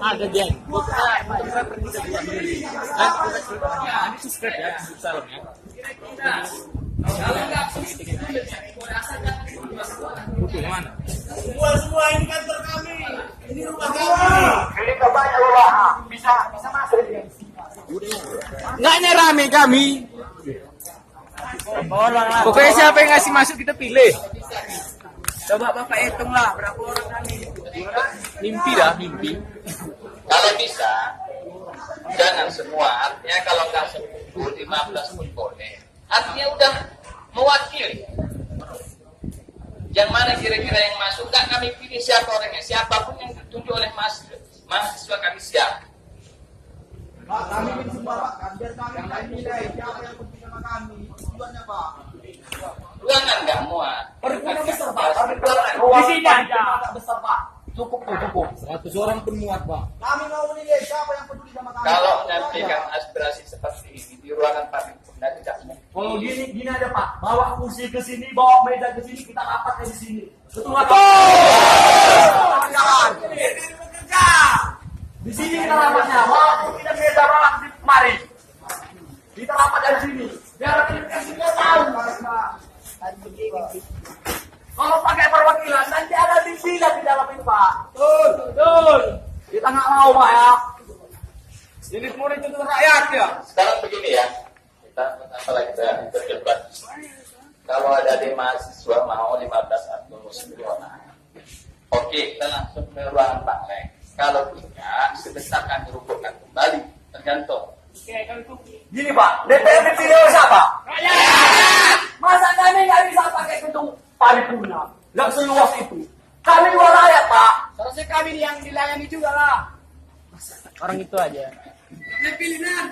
Ada dia. Ini subscribe ya, salam ya. Butuh mana? Semua ini kantor kami. Ini rumah kami. Ini banyak orang. Bisa masuk. Nggak ini rame kami. Pokoknya siapa yang ngasih masuk kita pilih. Coba Bapak hitung lah berapa orang kami. Mimpi dah, mimpi. Kalau bisa, jangan semua. Artinya kalau nggak 10, 15 pun boleh. Artinya udah mewakili. Yang mana kira-kira yang masuk, nggak kami pilih siapa orangnya. Siapapun yang ditunjuk oleh mahasiswa kami siap. Pak, kami ingin semua Pak, biar kami nilai siapa yang penting sama kami. Tujuannya Pak. Ruangan nggak muat. Perhimpunan besar Pak. Di sini aja. Besar Pak. Cukup. 100 orang pun muat, Pak. Kami mau menilai siapa yang peduli sama kami. Kalau menyampaikan aspirasi seperti ini di ruangan paripurna tidak mungkin. Kalau gini aja Pak, bawa kursi ke sini, bawa meja ke sini, kita rapat di sini. Betul nggak Pak? Jangan. Di sini kita rapatnya, walaupun tidak meja rapat di kemari. Kita rapat dari sini. Biar kita semua tahu. Kalau pakai perwakilan, nanti ada di sini di dalam itu Pak. Betul. Kita nggak mau Pak ya. Ini kemudian itu rakyat ya. Sekarang begini ya, kita berdebat. Kalau ada di mahasiswa mau 15 atau 10 orang, oke, kita langsung ke ruangan Pak Leng. Kalau tidak, sebentar kami rubuhkan kembali, tergantung. Gini Pak, DPR dipilih oleh siapa? Rakyat. Masa kami nggak bisa pakai gedung paripurna? Nggak seluas itu. Kami dua rakyat Pak. Seharusnya kami yang dilayani juga lah. Orang itu aja. Pilihan.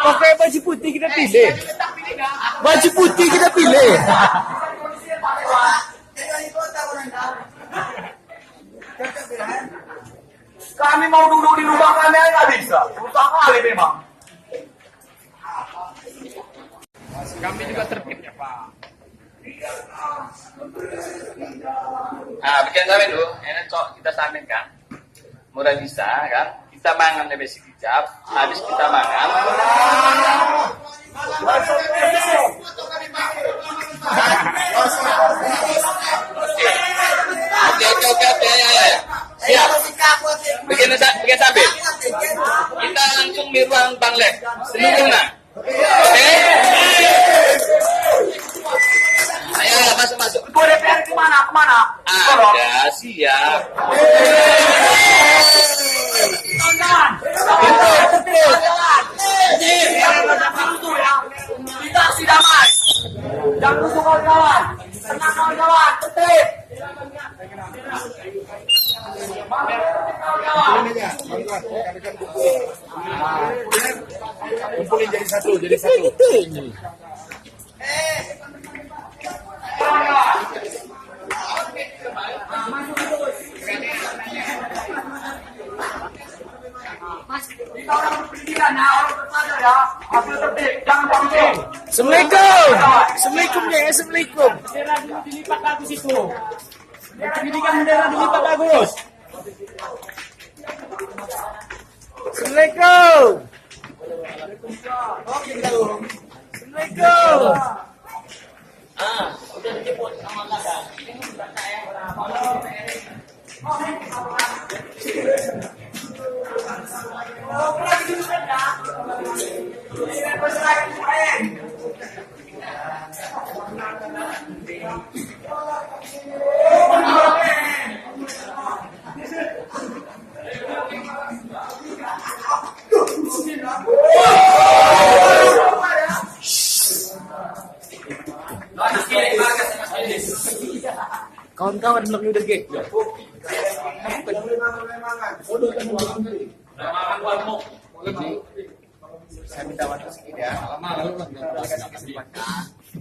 Pakai baju putih kita pilih. Baju putih kita pilih. Kami mau duduk di rumah kami nggak bisa. Susah kali memang. Kami juga tertib ya, Pak. Nah, bikin sampai dulu, ini cok kita samakan. Murah bisa kan? Kita mangan lebih sekejap, habis kita mangan. Oke, ya. Siap. Bikin sambil. Kita langsung di ruang Bang Lek. Seluruhnya. Oke. Ayo masuk. Ibu DPR kemana? Ada, siap. Kita aksi damai. Jangan rusuh kawan-kawan. Tenang kawan-kawan, tertib. Kumpulin jadi satu. Kita orang berpendidikan ya, orang berpelajar ya. Asal tertib, jangan pancing. Assalamualaikum ya, assalamualaikum. Bendera dilipat bagus itu. Pendidikan bendera dilipat bagus. Assalamualaikum. Assalamualaikum. Udah dijemput sama kakak. Kawan-kawan belum udah gek. Saya minta waktu sedikit ya.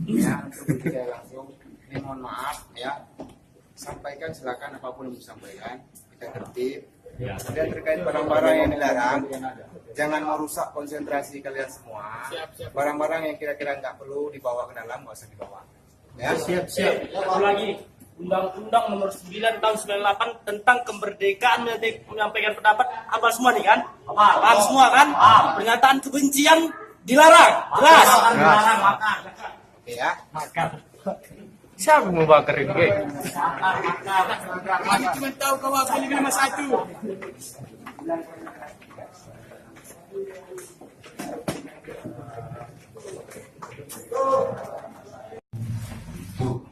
Ya, untuk tidak langsung. Ini mohon maaf ya. Sampaikan silakan apapun yang disampaikan. Kita tertib. Kemudian terkait barang-barang yang dilarang, jangan merusak konsentrasi kalian semua. Barang-barang yang kira-kira nggak perlu dibawa ke dalam, nggak usah dibawa. Ya, Siap. Satu lagi. Undang-Undang nomor 9 tahun 98 tentang kemerdekaan menyampaikan pendapat. Apa semua nih kan? Paham semua kan? Pernyataan kebencian dilarang. Jelas. Oke ya. Siapa mau bakar ini? Aku cuma tahu kau apa ini nomor 1. Itu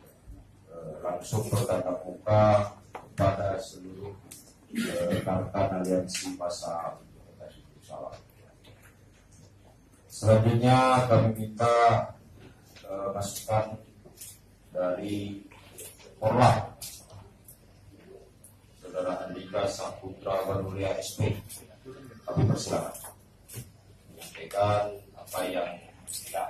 langsung bertatap muka kepada seluruh rekan-rekan aliansi massa salah. Selanjutnya kami minta masukan dari Korlap Saudara Andika Saputra Wanulia SP. Kami persilakan menyampaikan apa yang tidak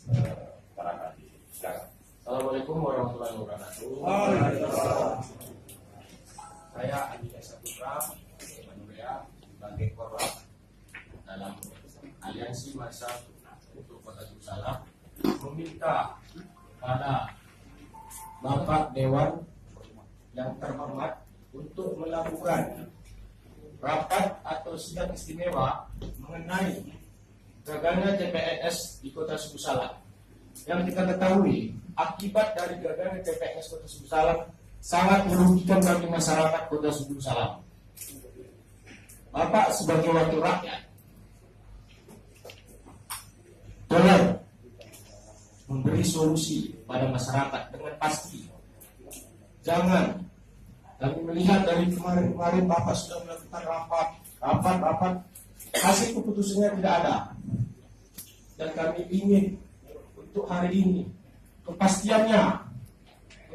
diterangkan. Silakan. Assalamualaikum warahmatullahi wabarakatuh. Saya Andika Saputra Wanulia sebagai Korlap dalam Aliansi Massa untuk Kota Salah meminta pada Bapak Dewan yang terhormat untuk melakukan rapat atau sidang istimewa mengenai gagalnya CPNS di Kota Suku Salam. Yang kita ketahui, akibat dari gagalnya CPNS Kota Suku Salam sangat merugikan bagi masyarakat Kota Suku Salam. Bapak sebagai wakil rakyat, tolong memberi solusi pada masyarakat dengan pasti. Jangan, kami melihat dari kemarin Bapak sudah melakukan rapat, hasil keputusannya tidak ada. Dan kami ingin untuk hari ini kepastiannya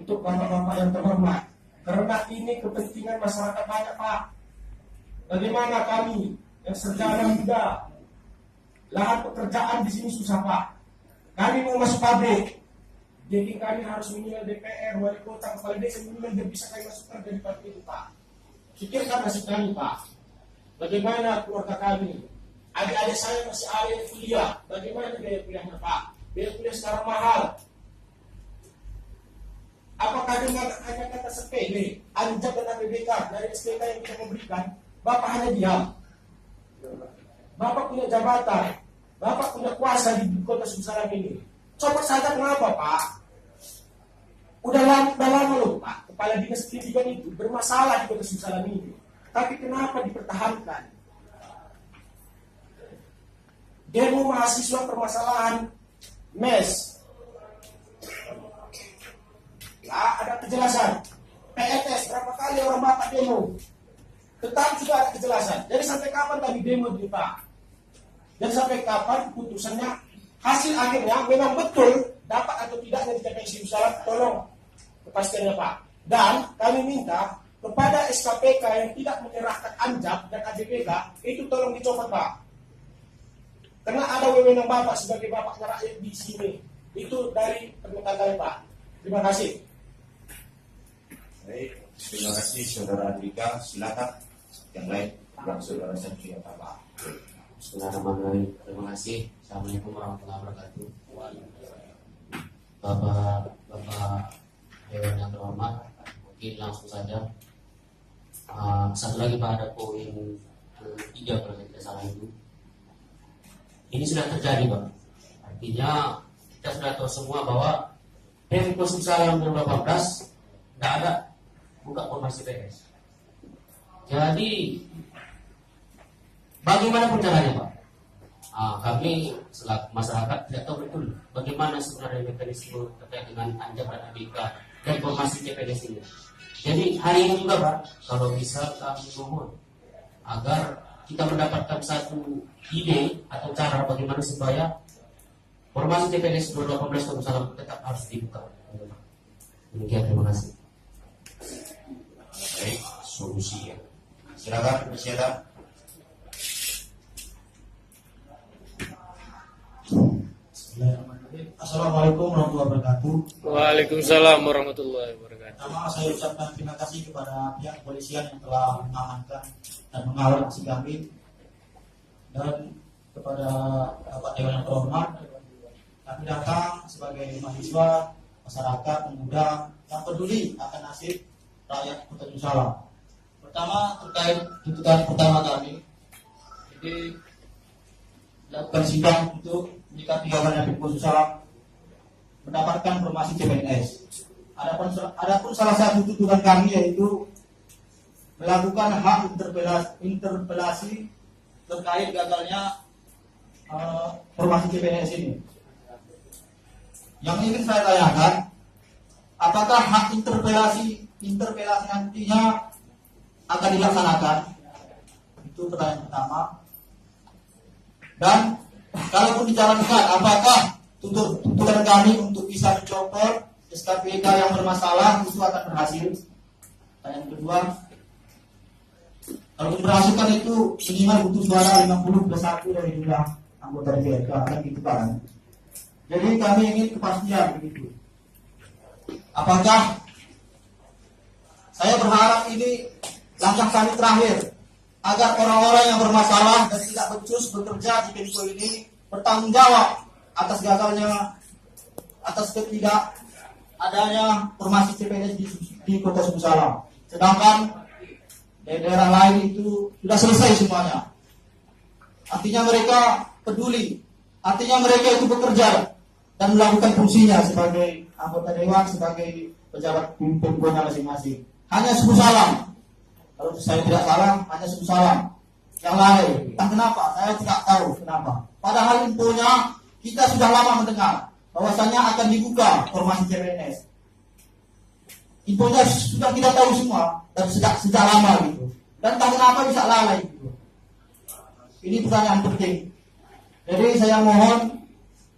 untuk bapak-bapak yang terhormat, karena ini kepentingan masyarakat banyak, Pak. Bagaimana kami yang sejarah muda, lahan pekerjaan di sini susah, Pak. Kami mau masuk pabrik, jadi kami harus minimal DPR, wali kota, kepala desa minimal biar bisa kami masuk kerja di pabrik itu, Pak. Pikirkan nasib kami, Pak. Bagaimana keluarga kami? Adik-adik saya masih ada yang kuliah. Bagaimana biaya kuliahnya, Pak? Biaya kuliah sekarang mahal. Apakah dengan hanya kata sepele, anjak dan APBK dari SPK yang kita memberikan, Bapak hanya diam? Bapak punya jabatan, Bapak punya kuasa di Kota Suku Salam ini. Coba saja kenapa, Pak? Udah lama loh, Pak. Kepala Dinas Pendidikan itu bermasalah di Kota Suku Salam ini. Tapi kenapa dipertahankan? Demo mahasiswa permasalahan MES. Ya, ada kejelasan. PNS, berapa kali orang Bapak demo? Tetap juga ada kejelasan. Jadi sampai kapan tadi demo di Pak? Dan sampai kapan putusannya, hasil akhirnya memang betul dapat atau tidaknya di TPS Suku Salam, tolong kepastiannya, Pak. Dan kami minta kepada SKPK yang tidak menyerahkan ANJAP dan AJPK itu tolong dicopot, Pak. Karena ada wewenang Bapak sebagai bapaknya rakyat di sini. Itu dari permintaan kami, Pak. Terima kasih. Baik, terima kasih Saudara Andika. Silakan yang lain yang Saudara Sanjaya Pak. Bismillahirrahmanirrahim. Terima kasih. Assalamualaikum warahmatullahi wabarakatuh. Bapak Dewan yang terhormat, mungkin langsung saja. Satu lagi Pak, ada poin ketiga kalau tidak salah itu. Ini sudah terjadi, Pak. Artinya kita sudah tahu semua bahwa Pemko Suku Salam 2018 tidak ada buka formasi PS. Jadi bagaimanapun caranya, Pak, kami selaku masyarakat tidak tahu betul bagaimana sebenarnya mekanisme terkait dengan ANJAP dan ABK dan formasi CPNS ini. Jadi hari ini juga, Pak, kalau bisa kami mohon agar kita mendapatkan satu ide atau cara bagaimana supaya formasi CPNS 2018 Salam tetap harus dibuka. Demikian, terima kasih. Baik, solusi ya. Silakan, silakan. Assalamualaikum warahmatullahi wabarakatuh. Waalaikumsalam warahmatullahi wabarakatuh. Pertama saya ucapkan terima kasih kepada pihak kepolisian yang telah mengamankan dan mengawal aksi kami, dan kepada Bapak Dewan yang terhormat. Kami datang sebagai mahasiswa masyarakat, pemuda yang peduli akan nasib rakyat Kota Salam. Pertama, terkait tuntutan pertama kami, jadi lakukan sidang untuk menyikapi gagalnya Pemko Salam mendapatkan formasi CPNS. Adapun salah satu tuntutan kami yaitu melakukan hak interpelasi terkait gagalnya formasi CPNS ini. Yang ingin saya tanyakan, apakah hak interpelasi nantinya akan dilaksanakan? Itu pertanyaan pertama. Dan kalaupun dijalankan, apakah tuntutan kami untuk bisa mencopot SKPK yang bermasalah itu akan berhasil? Pertanyaan kedua, kalau berhasil kan itu minimal butuh suara 50+1 dari jumlah anggota DPRK, kan gitu kan? Jadi kami ingin kepastian begitu. Apakah saya berharap ini langkah kami terakhir agar orang-orang yang bermasalah dan tidak becus bekerja di Pemko ini bertanggung jawab atas gagalnya, atas ketidak adanya formasi CPNS di Kota Salam. Sedangkan daerah lain itu sudah selesai semuanya. Artinya mereka peduli, artinya mereka itu bekerja dan melakukan fungsinya sebagai anggota dewan, sebagai pejabat Pemko-nya masing-masing. Hanya Salam. Kalau saya tidak salah, hanya Salam. Yang lain, entah kenapa, saya tidak tahu kenapa. Padahal infonya kita sudah lama mendengar bahwasanya akan dibuka formasi CPNS. Infonya sudah kita tahu semua dan sejak lama gitu. Dan entah kenapa bisa lalai gitu. Ini pertanyaan penting. Jadi saya mohon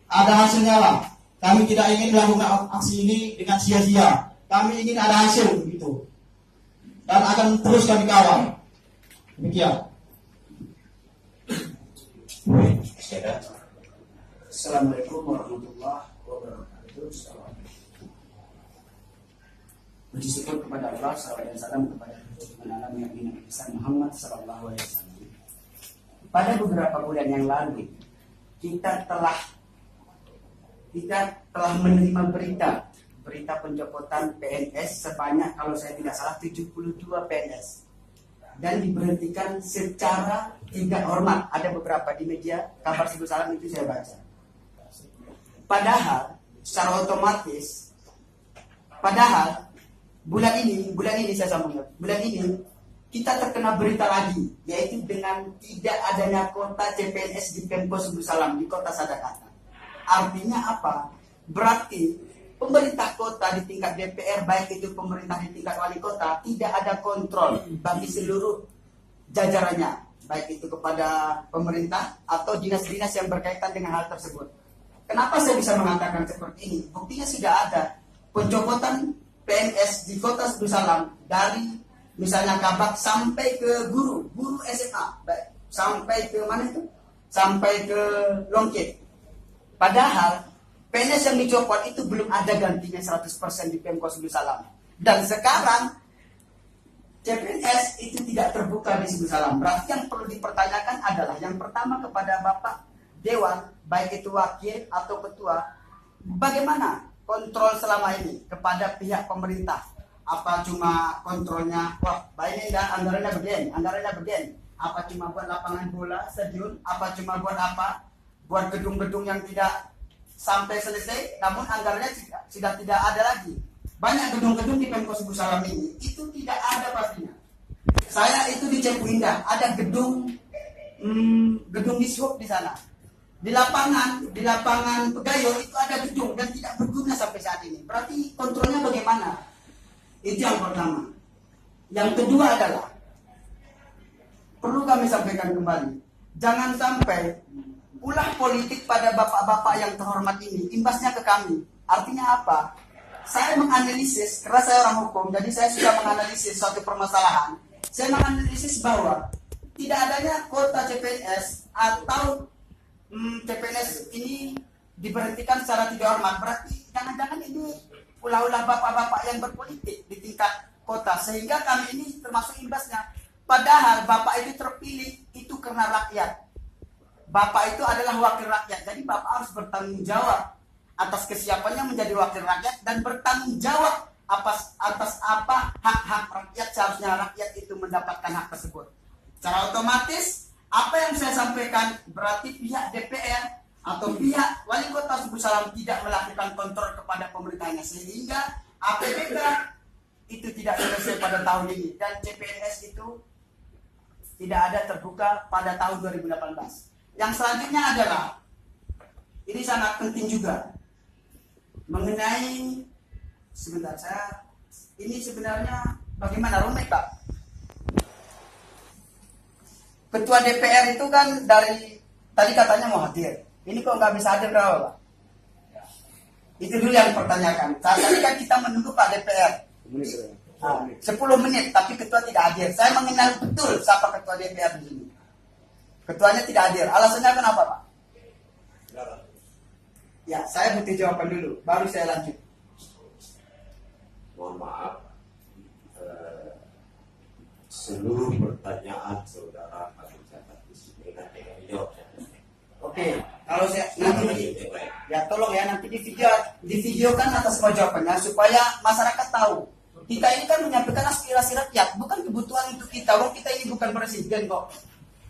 ada hasilnya lah. Kami tidak ingin melakukan aksi ini dengan sia-sia. Kami ingin ada hasil begitu. Dan akan terus kami kawal. Demikian. Assalamualaikum warahmatullahi wabarakatuh. Puji syukur kepada Allah, salawat dan salam kepada Nabi Nabi Muhammad sallallahu alaihi wasallam. Pada beberapa bulan yang lalu kita telah menerima berita pencopotan PNS sebanyak, kalau saya tidak salah, 72 PNS dan diberhentikan secara tidak hormat. Ada beberapa di media kabar Salam itu saya baca. Padahal secara otomatis, bulan ini saya sambung. Bulan ini kita terkena berita lagi, yaitu dengan tidak adanya kota CPNS di Pemko Salam di Kota Sadakata. Artinya apa? Berarti pemerintah kota di tingkat DPR, baik itu pemerintah di tingkat wali kota, tidak ada kontrol bagi seluruh jajarannya, baik itu kepada pemerintah atau dinas-dinas yang berkaitan dengan hal tersebut. Kenapa saya bisa mengatakan seperti ini? Buktinya sudah ada pencopotan PNS di Kota Salam dari misalnya Kabak sampai ke guru SMA, baik, sampai ke mana itu? Sampai ke Longkit. Padahal PNS yang dicopot itu belum ada gantinya 100% di Pemko Salam. Dan sekarang CPNS itu tidak terbuka di Salam. Berarti yang perlu dipertanyakan adalah yang pertama kepada Bapak Dewan, baik itu wakil atau ketua, bagaimana kontrol selama ini kepada pihak pemerintah? Apa cuma kontrolnya, wah baik ini dan anggarannya begini. Apa cuma buat lapangan bola, stadion? Apa cuma buat apa? Buat gedung-gedung yang tidak sampai selesai, namun anggarannya sudah tidak ada lagi. Banyak gedung-gedung di Pemko Salam ini itu tidak ada pastinya. Saya itu di Cepu Indah, ada gedung dishub di sana. Di lapangan Pegayo itu ada gedung dan tidak berguna sampai saat ini. Berarti kontrolnya bagaimana? Itu yang pertama. Yang kedua adalah perlu kami sampaikan kembali, jangan sampai ulah politik pada bapak-bapak yang terhormat ini imbasnya ke kami. Artinya apa? Saya menganalisis, karena saya orang hukum, jadi saya sudah menganalisis suatu permasalahan. Saya menganalisis bahwa tidak adanya kota CPNS atau CPNS ini diberhentikan secara tidak hormat. Berarti jangan-jangan ini ulah-ulah bapak-bapak yang berpolitik di tingkat kota, sehingga kami ini termasuk imbasnya. Padahal bapak itu terpilih itu karena rakyat. Bapak itu adalah wakil rakyat, jadi Bapak harus bertanggung jawab atas kesiapannya menjadi wakil rakyat dan bertanggung jawab atas apa hak-hak rakyat. Seharusnya rakyat itu mendapatkan hak tersebut. Secara otomatis apa yang saya sampaikan berarti pihak DPR atau pihak wali kota Subuh Salam tidak melakukan kontrol kepada pemerintahnya, sehingga APBK itu tidak selesai pada tahun ini dan CPNS itu tidak ada terbuka pada tahun 2018. Yang selanjutnya adalah ini sangat penting juga mengenai ini sebenarnya bagaimana rumit Pak? Ketua DPR itu kan dari tadi katanya mau hadir. Ini kok nggak bisa hadir berapa Pak? Itu dulu yang dipertanyakan. Saat ini kan kita menunggu Pak DPR 10 menit, tapi ketua tidak hadir. Saya mengenal betul siapa ketua DPR di sini. Ketuanya tidak hadir. Alasannya kenapa Pak? Ya, saya butuh jawaban dulu, baru saya lanjut. Mohon maaf, seluruh pertanyaan saudara kami catat di sini nanti kami jawab. Oke, kalau saya nanti ya tolong ya nanti divideokan atas semua jawabannya supaya masyarakat tahu. Kita ini kan menyampaikan aspirasi rakyat, bukan kebutuhan untuk kita. Wong kita ini bukan presiden kok.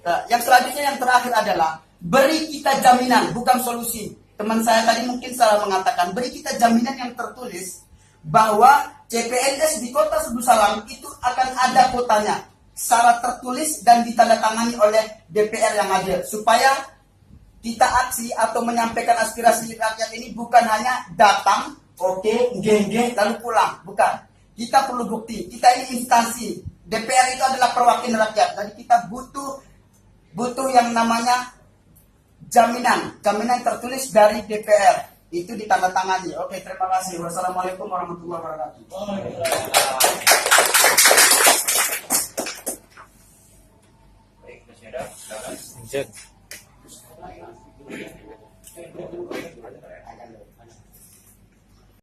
Nah, yang selanjutnya yang terakhir adalah beri kita jaminan, bukan solusi. Teman saya tadi mungkin salah mengatakan, beri kita jaminan yang tertulis bahwa CPNS di Kota Subuh Salam itu akan ada kuotanya secara tertulis dan ditandatangani oleh DPR yang hadir, supaya kita aksi atau menyampaikan aspirasi rakyat ini bukan hanya datang, oke, geng-geng lalu pulang, bukan. Kita perlu bukti. Kita ini instansi. DPR itu adalah perwakilan rakyat. Jadi kita butuh yang namanya jaminan tertulis dari DPR. Itu ditandatangani. Oke, terima kasih. Wassalamualaikum warahmatullahi wabarakatuh. Baik, masih ada. Silakan.